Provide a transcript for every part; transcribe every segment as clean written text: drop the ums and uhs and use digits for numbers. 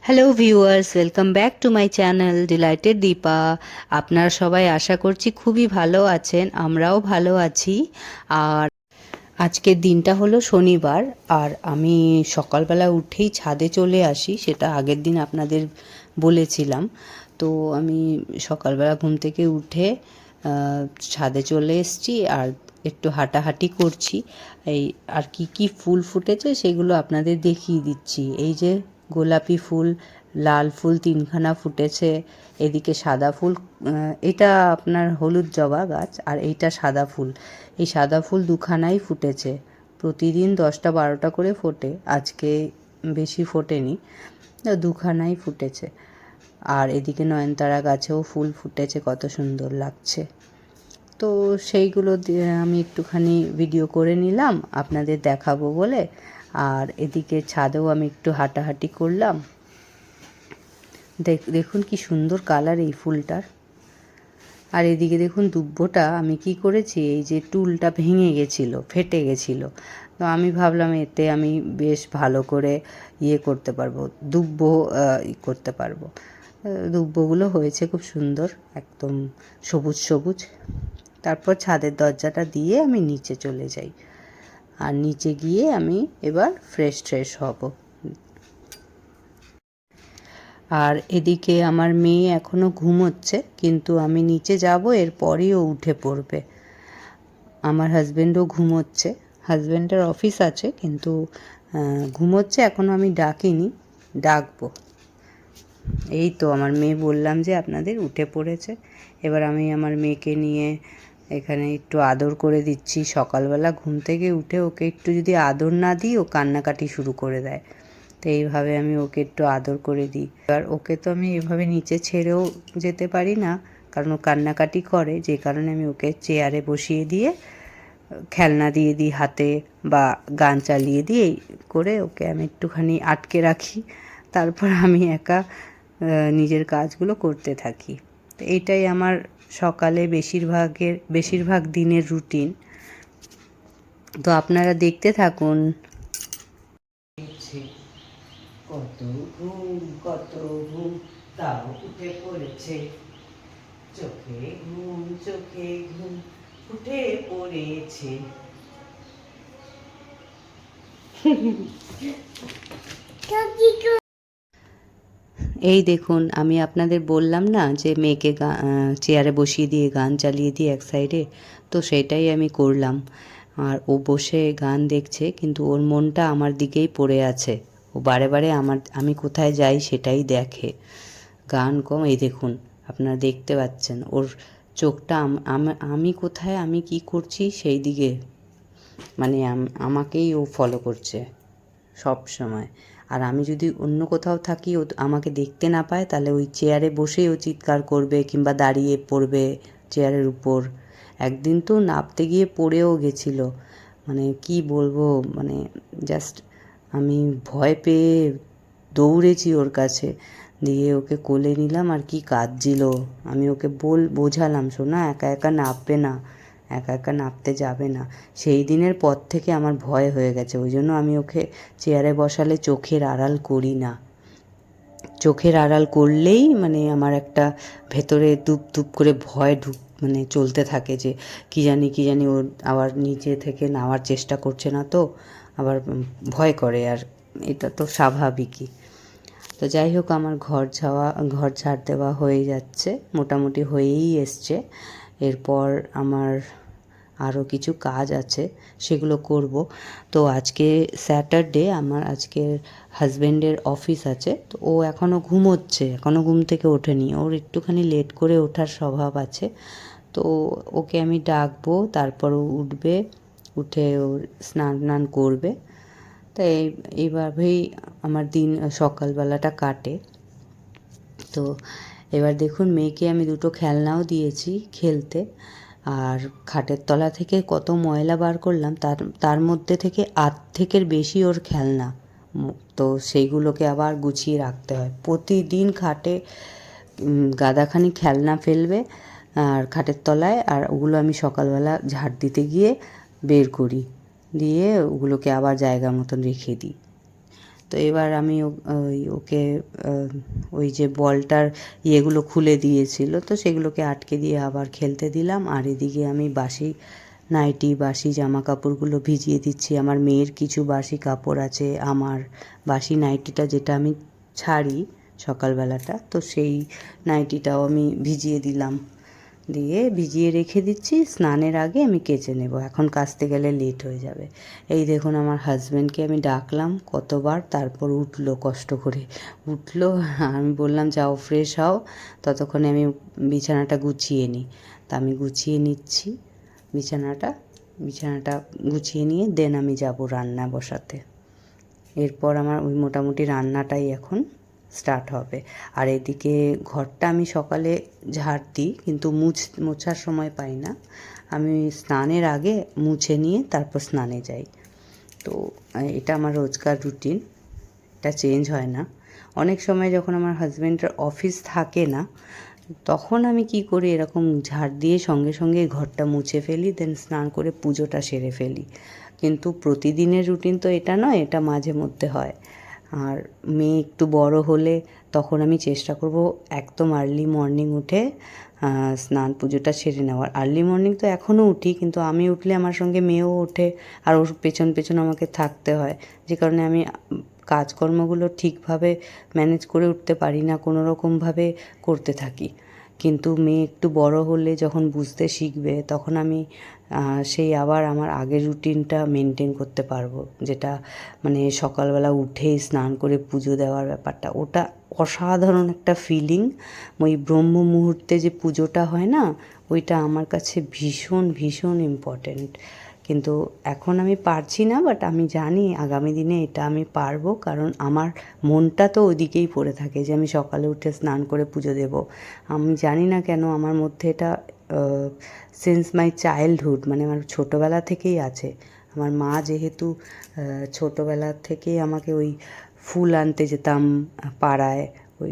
Hello viewers, welcome back to my channel delighted Deepa. আপনারা সবাই আশা করছি খুবই ভালো আছেন, আমরাও ভালো আছি। আর আজকের দিনটা হলো শনিবার, আর আমি সকালবেলা উঠেই ছাদে চলে আসি, সেটা আগের দিন আপনাদের বলেছিলাম। তো আমি সকালবেলা ঘুম থেকে উঠে ছাদে চলে এসেছি আর একটু হাঁটাহাঁটি করছি। এই আর কি কি ফুল ফুটেছে সেগুলো আপনাদের দেখিয়ে দিচ্ছি। এই যে গোলাপি ফুল, লাল ফুল তিনখানা ফুটেছে, এদিকে সাদা ফুল, এটা আপনার হলুদ জবা গাছ, আর এইটা সাদা ফুল। এই সাদা ফুল দুখানাই ফুটেছে, প্রতিদিন 10টা 12টা করে ফোটে, আজকে বেশি ফোটেনি, দুখানাই ফুটেছে। আর এদিকে নয়নতারা গাছেও ফুল ফুটেছে, কত সুন্দর লাগছে। তো সেইগুলো আমি একটুখানি ভিডিও করে নিলাম আপনাদের দেখাবো বলে। আর এদিকে ছাদেও আমি একটু হাঁটাহাঁটি করলাম। দেখুন কি সুন্দর কালার এই ফুলটার। আর এদিকে দেখুন দুব্বটা আমি কি করেছি, এই যে টুলটা ভেঙে গেছিলো, ফেটে গেছিলো, তো আমি ভাবলাম এতে আমি বেশ ভালো করে করতে পারবো, দুব্ব করতে পারবো। দুব্বগুলো হয়েছে খুব সুন্দর, একদম সবুজ সবুজ। তারপর ছাদের দরজাটা দিয়ে আমি নিচে চলে যাই, আর নিচে গিয়ে আমি এবার ফ্রেশ হব। আর এদিকে আমার মেয়ে এখনও ঘুমোচ্ছে, কিন্তু আমি নিচে যাব, এরপরই ও উঠে পড়বে। আমার হাজব্যান্ডও ঘুমোচ্ছে, হাজব্যান্ডের অফিস আছে, কিন্তু ঘুমোচ্ছে, এখনও আমি ডাকিনি, ডাকবো। এই তো আমার মেয়ে বললাম যে আপনাদের উঠে পড়েছে। এবার আমি আমার মেয়েকে নিয়ে এখানে একটু আদর করে দিচ্ছি। সকালবেলা ঘুম থেকে উঠে ওকে একটু যদি আদর না দিই, ও কান্নাকাটি শুরু করে দেয়। তো এইভাবে আমি ওকে একটু আদর করে দিই। এবার ওকে তো আমি এভাবে নিচে ছেড়েও যেতে পারি না, কারণ ও কান্নাকাটি করে, যে কারণে আমি ওকে চেয়ারে বসিয়ে দিয়ে খেলনা দিয়ে দিই হাতে, বা গান চালিয়ে দিই, এই করে ওকে আমি একটুখানি আটকে রাখি। তারপর আমি একা নিজের কাজগুলো করতে থাকি। তো এইটাই আমার সকালে বেশিরভাগ দিনের রুটিন। তো আপনারা দেখতে থাকুন। কত ঘুম তাও উঠে পড়েছে, চোখে ঘুম উঠে পড়েছে। এই দেখুন, আমি আপনাদের বললাম না যে মেয়েকে চেয়ারে বসিয়ে দিয়ে গান চালিয়ে দিই এক সাইডে, তো সেটাই আমি করলাম। আর ও বসে গান দেখছে, কিন্তু ওর মনটা আমার দিকেই পড়ে আছে। ও বারে বারে আমি কোথায় যাই সেটাই দেখে। গান কম, এই দেখুন আপনারা দেখতে পাচ্ছেন ওর চোখটা আমি কোথায়, আমি কি করছি সেই দিকে, মানে আমাকেই ও ফলো করছে সব সময়। আর আমি যদি অন্য কোথাও থাকি, ও আমাকে দেখতে না পায়, তাহলে ওই চেয়ারে বসেই ও চিৎকার করবে, কিংবা দাঁড়িয়ে পড়বে চেয়ারের উপর। একদিন তো নামতে গিয়ে পড়েও গেছিলো, মানে কি বলবো, মানে জাস্ট আমি ভয় পেয়ে দৌড়েছি ওর কাছে, দিয়ে ওকে কোলে নিলাম, আর কি কাঁদছিল। আমি ওকে বোঝালাম, শোনা একা একা নামবে না, একা একা নামতে যাবে না। সেই দিনের পর থেকে আমার ভয় হয়ে গেছে, ওই জন্য আমি ওকে চেয়ারে বসালে চোখের আড়াল করি না। চোখের আড়াল করলেই মানে আমার একটা ভেতরে দুপ করে ভয় মানে চলতে থাকে, যে কী জানি ওর আবার নিচে থেকে নামার চেষ্টা করছে না, তো আবার ভয় করে। আর এটা তো স্বাভাবিকই। তো যাই হোক, আমার ঘর ঝাড় দেওয়া হয়ে যাচ্ছে, মোটামুটি হয়েই এসছে। এরপর আমার আরও কিছু কাজ আছে, সেগুলো করব। তো আজকে স্যাটারডে, আমার আজকের হাজব্যান্ডের অফিস আছে, তো ও এখনও ঘুমোচ্ছে, এখনও ঘুম থেকে ওঠেনি, ওর একটুখানি লেট করে ওঠার স্বভাব আছে। তো ওকে আমি ডাকবো, তারপর ও উঠবে, উঠে ওর স্নান করবে। তাই এইভাবেই আমার দিন সকালবেলাটা কাটে। তো এবার দেখুন, মেয়েকে আমি দুটো খেলনাও দিয়েছি খেলতে, আর খাটের তলা থেকে কত ময়লা বার করলাম, তার মধ্যে থেকে অর্ধেকের বেশি ওর খেলনা। তো সেইগুলোকে আবার গুছিয়ে রাখতে হয়। প্রতিদিন খাটে গাদাখানি খেলনা ফেলবে আর খাটের তলায়, আর ওগুলো আমি সকালবেলা ঝাড় দিতে গিয়ে বের করি, দিয়ে ওগুলোকে আবার জায়গা মতন রেখে দিই। তো এবার আমি ওকে ওই যে বলটার ইয়েগুলো খুলে দিয়েছিল, তো সেগুলোকে আটকে দিয়ে আবার খেলতে দিলাম। আর এদিকে আমি বাসি নাইটি, বাসি জামা কাপড়গুলো ভিজিয়ে দিচ্ছি। আমার মেয়ের কিছু বাসি কাপড় আছে, আমার বাসি নাইটিটা যেটা আমি ছাড়ি সকালবেলাটা, তো সেই নাইটিটাও আমি ভিজিয়ে দিলাম। দিয়ে ভিজিয়ে রেখে দিচ্ছি, স্নানের আগে আমি কেচে নেব, এখন কাচতে গেলে লেট হয়ে যাবে। এই দেখুন আমার হাজব্যান্ডকে আমি ডাকলাম কতবার, তারপর উঠলো কষ্ট করে উঠলো। আমি বললাম যাও ফ্রেশ হও, ততক্ষণে আমি বিছানাটা গুছিয়ে নিই। তা আমি গুছিয়ে নিচ্ছি বিছানাটা গুছিয়ে নিয়ে দেন আমি যাব রান্না বসাতে। এরপর আমার ওই মোটামুটি রান্নাটাই এখন স্টার্ট হবে। আর এদিকে ঘরটা আমি সকালে ঝাড় দিই, কিন্তু মোছার সময় পাই না। আমি স্নানের আগে মুছে নিয়ে তারপর স্নানে যাই। তো এটা আমার রোজকার রুটিন, এটা চেঞ্জ হয় না। অনেক সময় যখন আমার হাজব্যান্ডের অফিস থাকে না, তখন আমি কি করি, এরকম ঝাড় দিয়ে সঙ্গে সঙ্গে ঘরটা মুছে ফেলি, দেন স্নান করে পুজোটা সেরে ফেলি। কিন্তু প্রতিদিনের রুটিন তো এটা নয়, এটা মাঝে মধ্যে হয়। আর মেয়ে একটু বড় হলে তখন আমি চেষ্টা করব একদম আর্লি মর্নিং উঠে স্নান পুজোটা সেরে নেওয়ার। আর্লি মর্নিং তো এখনও উঠি, কিন্তু আমি উঠলে আমার সঙ্গে মেয়েও ওঠে, আর ওর পেছন পেছন আমাকে থাকতে হয়, যে কারণে আমি কাজকর্মগুলো ঠিকভাবে ম্যানেজ করে উঠতে পারি না, কোনো রকমভাবে করতে থাকি। কিন্তু মেয়ে একটু বড় হলে যখন বুঝতে শিখবে, তখন আমি সেই আবার আমার আগের রুটিনটা মেনটেন করতে পারবো, যেটা মানে সকালবেলা উঠেই স্নান করে পুজো দেওয়ার ব্যাপারটা, ওটা অসাধারণ একটা ফিলিং। ওই ব্রহ্ম মুহূর্তে যে পুজোটা হয় না, ওইটা আমার কাছে ভীষণ ভীষণ ইম্পর্ট্যান্ট। কিন্তু এখন আমি পারছি না, বাট আমি জানি আগামী দিনে এটা আমি পারবো, কারণ আমার মনটা তো ওদিকেই পড়ে থাকে যে আমি সকালে উঠে স্নান করে পুজো দেব। আমি জানি না কেন আমার মধ্যে এটা সিন্স মাই চাইল্ডহুড, মানে আমার ছোটোবেলা থেকেই আছে। আমার মা যেহেতু ছোটোবেলা থেকেই আমাকে ওই ফুল আনতে যেতাম পাড়ায়, ওই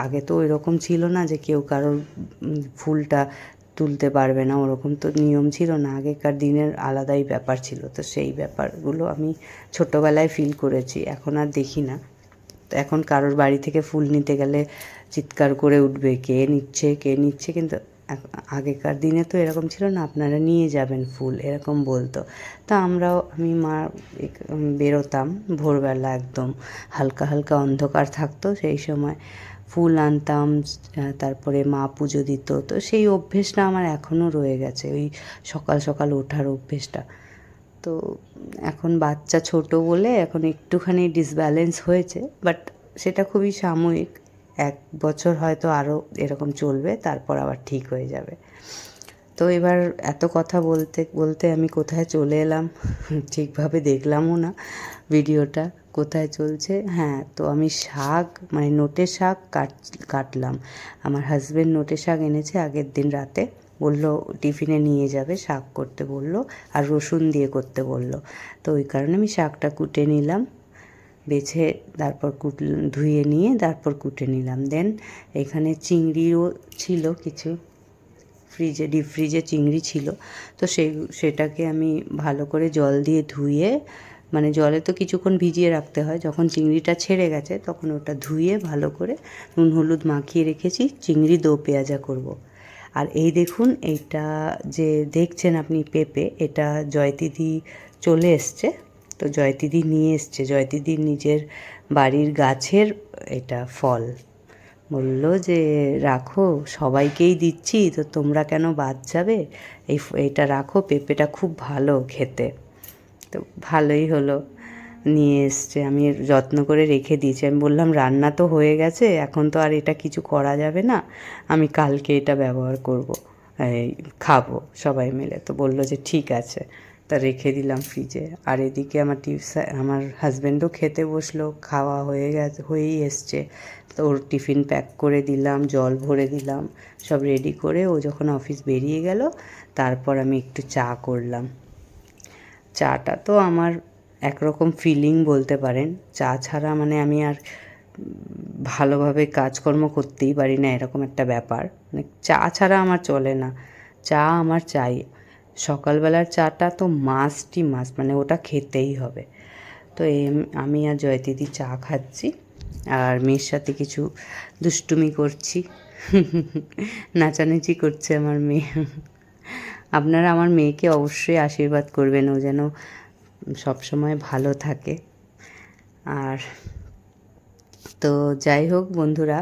আগে তো এরকম ছিল না যে কেউ কারোর ফুলটা তুলতে পারবে না, ওরকম তো নিয়ম ছিল না, আগেকার দিনের আলাদাই ব্যাপার ছিল। তো সেই ব্যাপারগুলো আমি ছোটোবেলায় ফিল করেছি, এখন আর দেখি না। তো এখন কারোর বাড়ি থেকে ফুল নিতে গেলে চিৎকার করে উঠবে, কে নিচ্ছে, কিন্তু আগেকার দিনে তো এরকম ছিল না, আপনারা নিয়ে যাবেন ফুল, এরকম বলতো। তা আমি মা বেরোতাম ভোরবেলা, একদম হালকা হালকা অন্ধকার থাকতো সেই সময়, ফুল আনতাম, তারপরে মা পুজো দিত। তো সেই অভ্যেসটা আমার এখনও রয়ে গেছে, ওই সকাল সকাল ওঠার অভ্যেসটা। তো এখন বাচ্চা ছোট বলে এখন একটুখানি ডিসব্যালেন্স হয়েছে, বাট সেটা খুবই সাময়িক। 1 বছর হয়তো আরও এরকম চলবে, তারপর আবার ঠিক হয়ে যাবে। তো এবার এত কথা বলতে বলতে আমি কোথায় চলে এলাম ঠিকভাবে দেখলামও না ভিডিওটা কোথায় চলছে। হ্যাঁ, তো আমি শাক, মানে নোটের শাক কাটলাম। আমার হাজব্যান্ড নোটের শাক এনেছে আগের দিন রাতে, বললো টিফিনে নিয়ে যাবে, শাক করতে বললো, আর রসুন দিয়ে করতে বললো। তো ওই কারণে আমি শাকটা কুটে নিলাম, বেছে তারপর ধুয়ে নিয়ে তারপর কুটে নিলাম। দেন এখানে চিংড়িও ছিল কিছু, ডিপ ফ্রিজে চিংড়ি ছিল। তো সেটাকে আমি ভালো করে জল দিয়ে ধুয়ে, মানে জলে তো কিছুক্ষণ ভিজিয়ে রাখতে হয়, যখন চিংড়িটা ছেড়ে গেছে তখন ওটা ধুয়ে ভালো করে নুন হলুদ মাখিয়ে রেখেছি। চিংড়ি দো পেঁয়াজা করব। আর এই দেখুন, এইটা যে দেখছেন আপনি পেঁপে, এটা জয়তিদি চলে এসছে। তো জয়তিদি নিয়ে এসছে, জয়তিদির নিজের বাড়ির গাছের এটা ফল। বলল যে রাখো, সবাইকেই দিচ্ছি, তো তোমরা কেন বাদ যাবে, এইটা রাখো, পেঁপেটা খুব ভালো খেতে। তো ভালোই হলো, নিয়ে এসছে, আমি যত্ন করে রেখে দিয়েছি। আমি বললাম রান্না তো হয়ে গেছে, এখন তো আর এটা কিছু করা যাবে না, আমি কালকে এটা ব্যবহার করব, খাবো সবাই মিলে। তো বললো যে ঠিক আছে, তা রেখে দিলাম ফ্রিজে। আর এদিকে আমার হাজব্যান্ডও খেতে বসলো, খাওয়া হয়েই এসছে। তো ওর টিফিন প্যাক করে দিলাম, জল ভরে দিলাম, সব রেডি করে ও যখন অফিস বেরিয়ে গেল, তারপর আমি একটু চা করলাম। চাটা তো আমার একরকম ফিলিং বলতে পারেন, চা ছাড়া মানে আমি আর ভালোভাবে কাজকর্ম করতেই পারি না, এরকম একটা ব্যাপার। মানে চা ছাড়া আমার চলে না, চা আমার চাই। সকালবেলার চাটা তো মাস্টই মাস্ট, মানে ওটা খেতেই হবে। তো আমি আর জয়দিদি চা খাচ্ছি আর মেয়ের সাথে কিছু দুষ্টুমি করছি। নাচানাচি করছে আমার মেয়ে। আপনারা আমার মেয়েকে অবশ্যই আশীর্বাদ করবেন, ও যেন সবসময় ভালো থাকে। আর তো যাই হোক বন্ধুরা,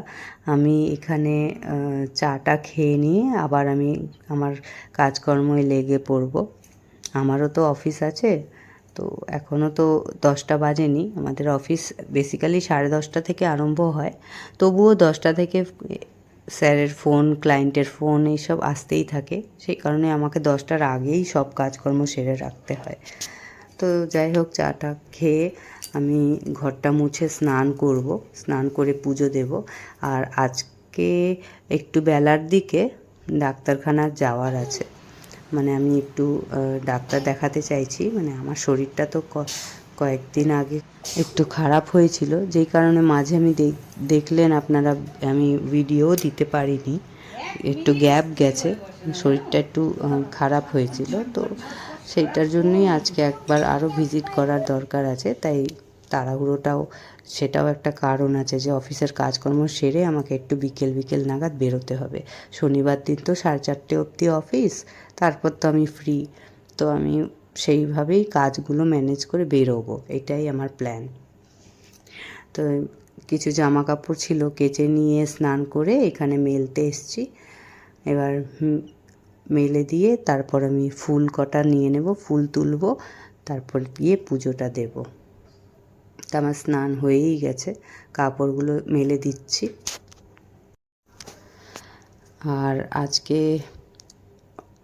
আমি এখানে চাটা খেয়ে নিয়ে আবার আমি আমার কাজকর্ময় লেগে পড়ব। আমারও তো অফিস আছে, তো এখনও তো 10টা বাজেনি। আমাদের অফিস বেসিক্যালি 10:30 থেকে আরম্ভ হয়, তবুও 10টা থেকে স্যারের ফোন, ক্লায়েন্টের ফোন এইসব আসতেই থাকে। সেই কারণে আমাকে 10টার আগেই সব কাজকর্ম সেরে রাখতে হয়। তো যাই হোক, চাটা খেয়ে আমি ঘরটা মুছে স্নান করব, স্নান করে পুজো দেব। আর আজকে একটু বেলার দিকে ডাক্তারখানা যাওয়ার আছে, মানে আমি একটু ডাক্তার দেখাতে চাইছি। মানে আমার শরীরটা তো কয়েকদিন আগে একটু খারাপ হয়েছিল, যেই কারণে মাঝে আমি দেখলেন আপনারা, আমি ভিডিও দিতে পারিনি, একটু গ্যাপ গেছে, শরীরটা একটু খারাপ হয়েছিল। তো সেইটার জন্যই আজকে একবার আরও ভিজিট করার দরকার আছে, তাই তাড়াহুড়োটাও, সেটাও একটা কারণ আছে যে অফিসের কাজকর্ম সেরে আমাকে একটু বিকেল নাগাদ বেরোতে হবে। শনিবার দিন তো 4:30 অবধি অফিস, তারপর তো আমি ফ্রি। তো আমি সেইভাবেই কাজগুলো ম্যানেজ করে বেরোবো, এটাই আমার প্ল্যান। তো কিছু জামা কাপড় ছিল, কেচে নিয়ে স্নান করে এখানে মেলতে এসছি। এবার মেলে দিয়ে তারপর আমি ফুল কটা নিয়ে নেব, ফুল তুলব, তারপর গিয়ে পুজোটা দেব। তা আমার স্নান হয়েই গেছে, কাপড়গুলো মেলে দিচ্ছি। আর আজকে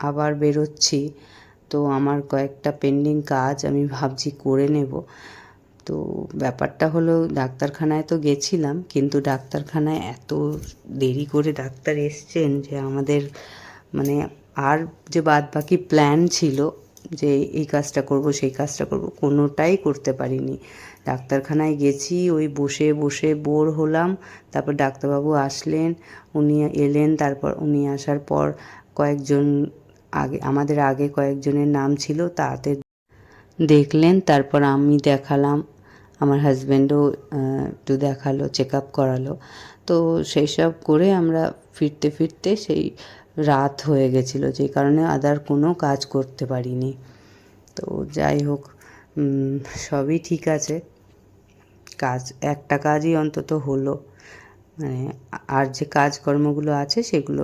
আবার বেরোচ্ছি, তো আমার কয়েকটা পেন্ডিং কাজ আমি ভাবছি করে নেব। তো ব্যাপারটা হলো, ডাক্তারখানায় তো গেছিলাম, কিন্তু ডাক্তারখানায় এত দেরি করে ডাক্তার এসছেন যে আমাদের মানে আর যে বাদ বাকি প্ল্যান ছিল যে এই কাজটা করব সেই কাজটা করব, কোনোটাই করতে পারিনি। ডাক্তারখানায় গেছি, ওই বসে বসে বোর হলাম। তারপর ডাক্তারবাবু আসলেন, উনি এলেন, তারপর উনি আসার পর কয়েকজন আমাদের আগে কয়েকজনের নাম ছিল, তাদের দেখলেন, তারপর আমি দেখালাম, আমার হাজব্যান্ডও একটু দেখালো, চেক আপ করালো। তো সেই সব করে আমরা ফিরতে ফিরতে সেই রাত হয়ে গেছিলো, যে কারণে আদার কোনো কাজ করতে পারিনি। তো যাই হোক, সবই ঠিক আছে, একটা কাজই অন্তত হলো। মানে আর যে কাজকর্মগুলো আছে সেগুলো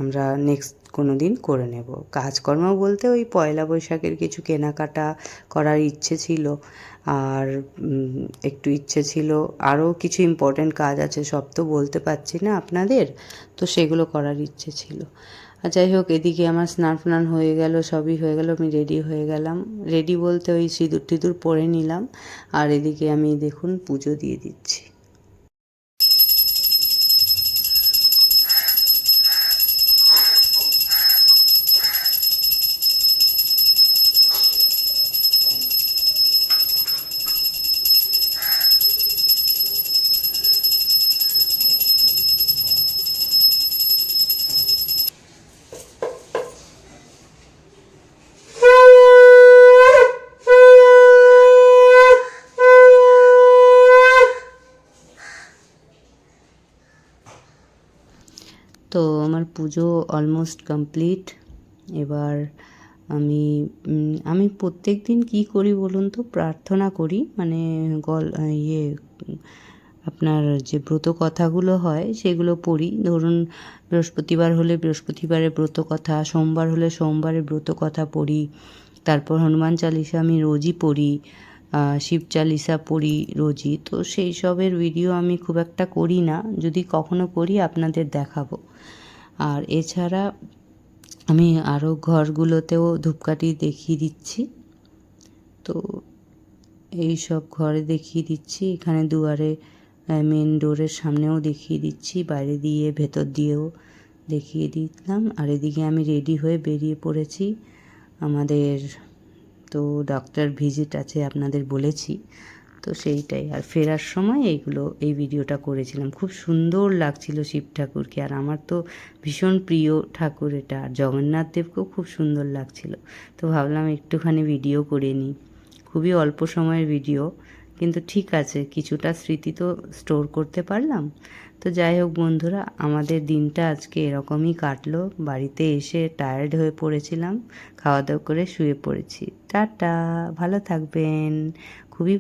আমরা নেক্সট কোনো দিন করে নেব। কাজকর্ম বলতে ওই পয়লা বৈশাখের কিছু কেনাকাটা করার ইচ্ছে ছিল, আর একটু ইচ্ছে ছিল, আরও কিছু ইম্পর্ট্যান্ট কাজ আছে, সব তো বলতে পারছি না আপনাদের, তো সেগুলো করার ইচ্ছে ছিল। আর যাই হোক, এদিকে আমার স্নান হয়ে গেল, সবই হয়ে গেল, আমি রেডি হয়ে গেলাম। রেডি বলতে ওই সিঁদুর টিঁদুর পরে নিলাম, আর এদিকে আমি দেখুন পুজো দিয়ে দিচ্ছি। তো আমার পুজো অলমোস্ট কমপ্লিট। এবার আমি প্রত্যেক দিন কী করি বলুন তো, প্রার্থনা করি, মানে আপনার যে ব্রত কথাগুলো হয় সেগুলো পড়ি। ধরুন বৃহস্পতিবার হলে বৃহস্পতিবারের ব্রত কথা, সোমবার হলে সোমবারের ব্রত কথা পড়ি, তারপর হনুমান চালিসা আমি রোজই পড়ি, শিব চালিসা পড়ি রোজই। তো সেই সবের ভিডিও আমি খুব একটা করি না, যদি কখনো করি আপনাদের দেখাবো। আর এছাড়া আমি আরও ঘরগুলোতেও ধূপকাঠি দেখিয়ে দিচ্ছি। তো এই সব ঘরে দেখিয়ে দিচ্ছি, এখানে দুয়ারে মেন ডোরের সামনেও দেখিয়ে দিচ্ছি, বাইরে দিয়ে ভেতর দিয়েও দেখিয়ে দিলাম। আর এদিকে আমি রেডি হয়ে বেরিয়ে পড়েছি। আমাদের তো ডক্টর ভিজিট আছে আপনাদের বলেছি, তো সেইটাই। আর ফেরার সময় এই ভিডিওটা করেছিলাম, খুব সুন্দর লাগছিল শিব ঠাকুরকে, আর আমার তো ভীষণ প্রিয় ঠাকুর এটা, আর জগন্নাথ দেবকেও খুব সুন্দর লাগছিল। তো ভাবলাম একটুখানি ভিডিও করে নিই। খুবই অল্প সময়ের ভিডিও, কিন্তু ঠিক আছে, কিছুটা স্মৃতি তো স্টোর করতে পারলাম। তো যাই হোক বন্ধুরা, আমাদের দিনটা আজকে এরকমই কাটলো। বাড়িতে এসে টায়ার্ড হয়ে পড়েছিলাম, খাওয়া দাওয়া করে শুয়ে পড়েছি। টাটা, ভালো থাকবেন। খুবই